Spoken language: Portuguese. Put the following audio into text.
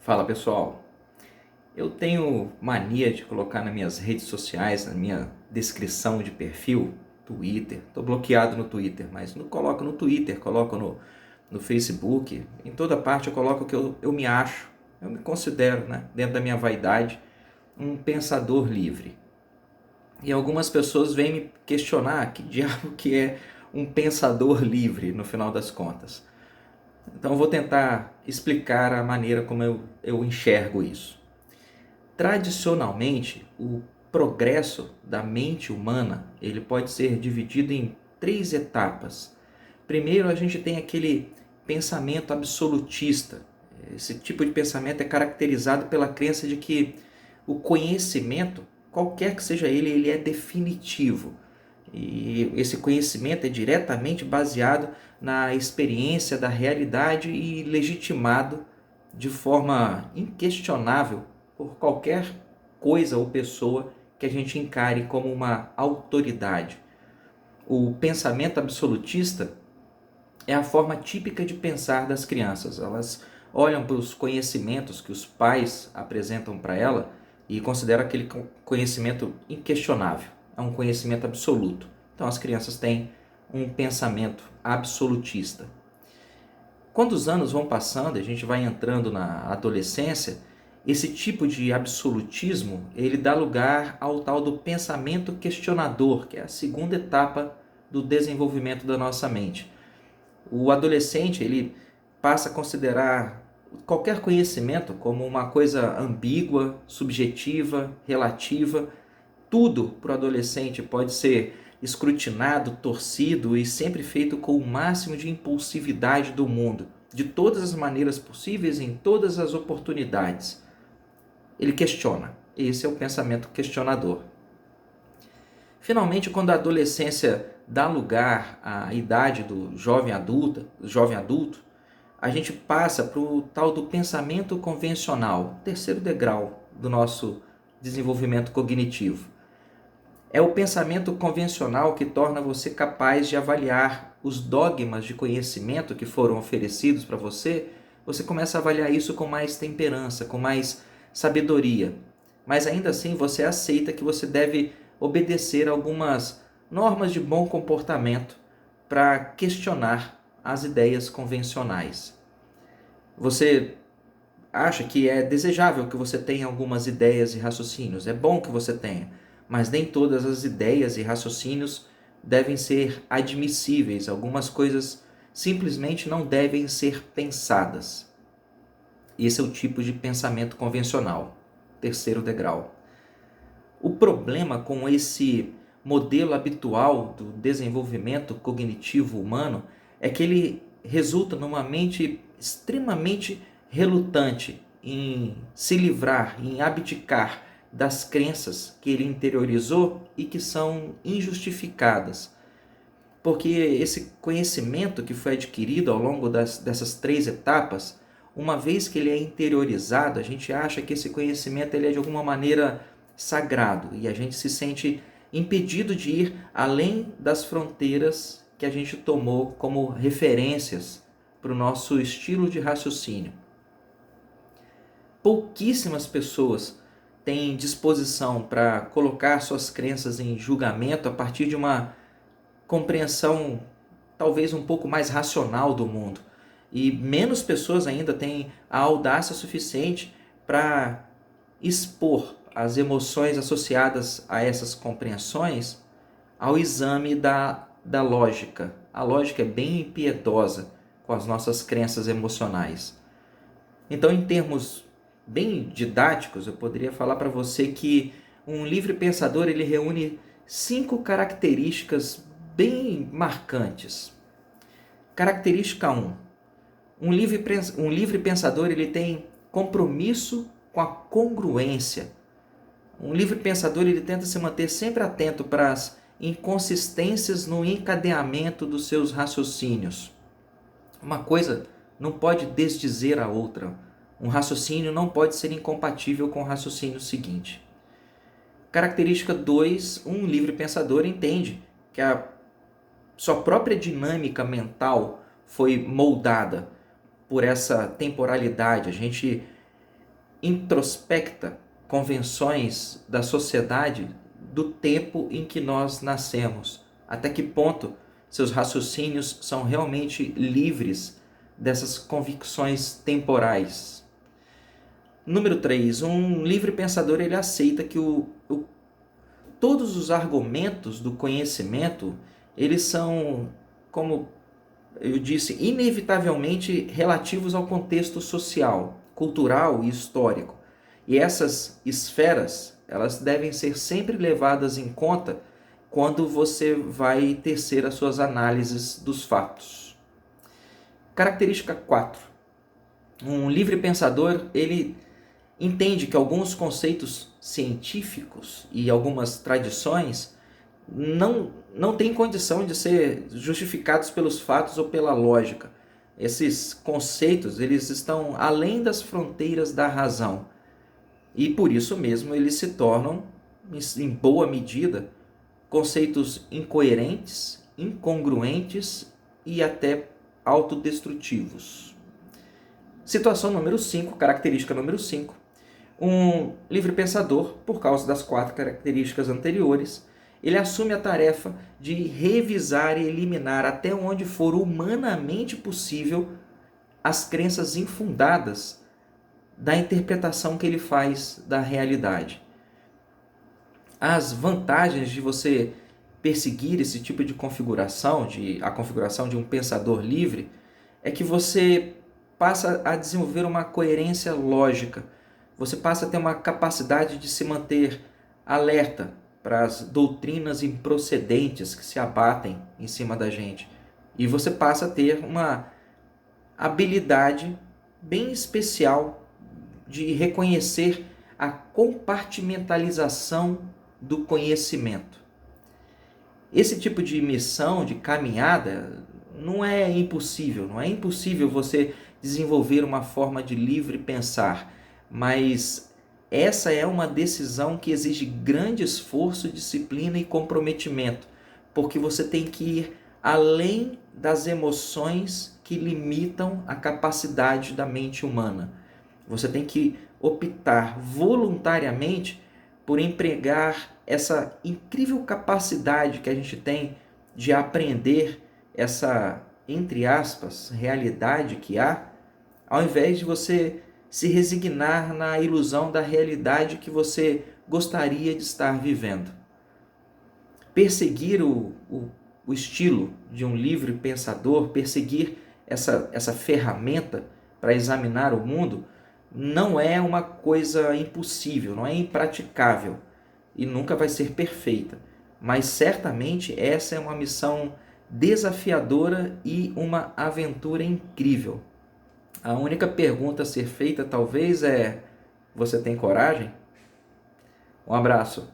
Fala pessoal, eu tenho mania de colocar nas minhas redes sociais, na minha descrição de perfil, Twitter, estou bloqueado no Twitter, mas não coloco no Twitter, coloco no Facebook, em toda parte eu coloco que eu me acho, eu me considero, né, dentro da minha vaidade, um pensador livre. E algumas pessoas vêm me questionar que diabo que é um pensador livre no final das contas. Então eu vou tentar explicar a maneira como eu enxergo isso. Tradicionalmente, o progresso da mente humana ele pode ser dividido em três etapas. Primeiro, a gente tem aquele pensamento absolutista. Esse tipo de pensamento é caracterizado pela crença de que o conhecimento, qualquer que seja ele é definitivo. E esse conhecimento é diretamente baseado na experiência da realidade e legitimado de forma inquestionável por qualquer coisa ou pessoa que a gente encare como uma autoridade. O pensamento absolutista é a forma típica de pensar das crianças. Elas olham para os conhecimentos que os pais apresentam para ela e consideram aquele conhecimento inquestionável. É um conhecimento absoluto. Então as crianças têm um pensamento absolutista. Quando os anos vão passando, a gente vai entrando na adolescência, esse tipo de absolutismo, ele dá lugar ao tal do pensamento questionador, que é a segunda etapa do desenvolvimento da nossa mente. O adolescente, ele passa a considerar qualquer conhecimento como uma coisa ambígua, subjetiva, relativa. Tudo para o adolescente pode ser escrutinado, torcido e sempre feito com o máximo de impulsividade do mundo, de todas as maneiras possíveis, em todas as oportunidades. Ele questiona. Esse é o pensamento questionador. Finalmente, quando a adolescência dá lugar à idade do jovem adulto, a gente passa para o tal do pensamento convencional, terceiro degrau do nosso desenvolvimento cognitivo. É o pensamento convencional que torna você capaz de avaliar os dogmas de conhecimento que foram oferecidos para você. Você começa a avaliar isso com mais temperança, com mais sabedoria. Mas ainda assim você aceita que você deve obedecer algumas normas de bom comportamento para questionar as ideias convencionais. Você acha que é desejável que você tenha algumas ideias e raciocínios, é bom que você tenha, mas nem todas as ideias e raciocínios devem ser admissíveis, algumas coisas simplesmente não devem ser pensadas. Esse é o tipo de pensamento convencional, terceiro degrau. O problema com esse modelo habitual do desenvolvimento cognitivo humano é que ele resulta numa mente extremamente relutante em se livrar, em abdicar das crenças que ele interiorizou e que são injustificadas. Porque esse conhecimento que foi adquirido ao longo dessas três etapas, uma vez que ele é interiorizado, a gente acha que esse conhecimento ele é de alguma maneira sagrado e a gente se sente impedido de ir além das fronteiras que a gente tomou como referências para o nosso estilo de raciocínio. Pouquíssimas pessoas têm disposição para colocar suas crenças em julgamento a partir de uma compreensão talvez um pouco mais racional do mundo. E menos pessoas ainda têm a audácia suficiente para expor as emoções associadas a essas compreensões ao exame da lógica. A lógica é bem impiedosa com as nossas crenças emocionais. Então, em termos bem didáticos, eu poderia falar para você que um livre pensador ele reúne 5 características bem marcantes. Característica 1. Um livre pensador ele tem compromisso com a congruência. Um livre pensador ele tenta se manter sempre atento para as inconsistências no encadeamento dos seus raciocínios. Uma coisa não pode desdizer a outra. Um raciocínio não pode ser incompatível com o raciocínio seguinte. Característica 2. Um livre pensador entende que a sua própria dinâmica mental foi moldada por essa temporalidade. A gente introspecta convenções da sociedade do tempo em que nós nascemos. Até que ponto seus raciocínios são realmente livres dessas convicções temporais. Número 3, um livre pensador ele aceita que todos os argumentos do conhecimento, eles são, como eu disse, inevitavelmente relativos ao contexto social, cultural e histórico. E essas esferas, elas devem ser sempre levadas em conta quando você vai tecer as suas análises dos fatos. Característica 4. Um livre pensador, ele entende que alguns conceitos científicos e algumas tradições não têm condição de ser justificados pelos fatos ou pela lógica. Esses conceitos, eles estão além das fronteiras da razão. E por isso mesmo eles se tornam, em boa medida, conceitos incoerentes, incongruentes e até autodestrutivos. Situação número 5, característica número 5. Um livre pensador, por causa das 4 características anteriores, ele assume a tarefa de revisar e eliminar até onde for humanamente possível as crenças infundadas da interpretação que ele faz da realidade. As vantagens de você perseguir esse tipo de configuração, a configuração de um pensador livre, é que você passa a desenvolver uma coerência lógica, você passa a ter uma capacidade de se manter alerta para as doutrinas improcedentes que se abatem em cima da gente. E você passa a ter uma habilidade bem especial de reconhecer a compartimentalização do conhecimento. Esse tipo de missão, de caminhada, não é impossível você desenvolver uma forma de livre pensar, mas essa é uma decisão que exige grande esforço, disciplina e comprometimento, porque você tem que ir além das emoções que limitam a capacidade da mente humana. Você tem que optar voluntariamente por empregar essa incrível capacidade que a gente tem de aprender essa, entre aspas, realidade que há, ao invés de você se resignar na ilusão da realidade que você gostaria de estar vivendo. Perseguir o estilo de um livre pensador, perseguir essa ferramenta para examinar o mundo, não é uma coisa impossível, não é impraticável e nunca vai ser perfeita, mas certamente essa é uma missão desafiadora e uma aventura incrível. A única pergunta a ser feita talvez é: você tem coragem? Um abraço.